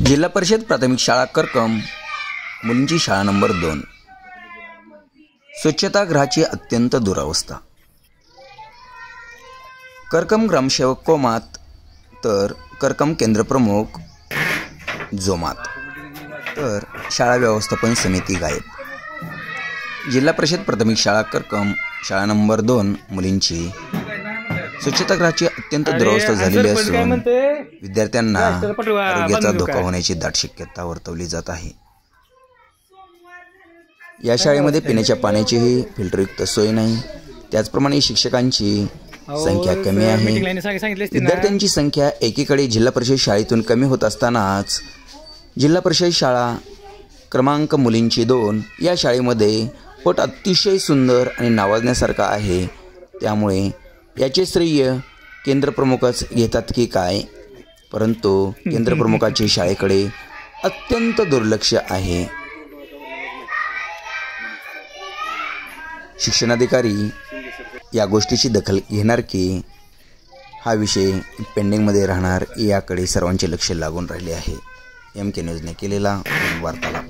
जिल्हा परिषद प्राथमिक शाळा करकम मुलींची शाळा नंबर 2. स्वच्छतागृहाची अत्यंत दुरावस्था. करकम ग्रामसेवक कोमात तर करकम केंद्रप्रमुख जोमात तर शाळा व्यवस्थापन समिती गायब. जिल्हा परिषद प्राथमिक शाळा करकम शाळा नंबर 2 मुलींची स्वच्छतागृहाची अत्यंत दुरावस्था झालेली असून विद्यार्थ्यांना आरोग्याचा धोका होण्याची दाट शक्यता वर्तवली जात आहे. या शाळेमध्ये पिण्याच्या पाण्याचीही फिल्टरयुक्त सोय नाही. त्याचप्रमाणे शिक्षकांची संख्या कमी आहे. विद्यार्थ्यांची संख्या एकीकडे जिल्हा परिषद शाळेतून कमी होत असतानाच जिल्हा परिषद शाळा क्रमांक मुलींची 2 या शाळेमध्ये पट अतिशय सुंदर आणि नावाजण्यासारखा आहे. त्यामुळे याचे श्रेय केंद्रप्रमुखच घेतात की काय, परंतु केंद्रप्रमुखाचे शाळेकडे अत्यंत दुर्लक्ष आहे. शिक्षणाधिकारी या गोष्टीची दखल घेणार की हा विषय पेंडिंगमध्ये राहणार याकडे सर्वांचे लक्ष लागून राहिले आहे. MK न्यूजने केलेला वार्तालाप.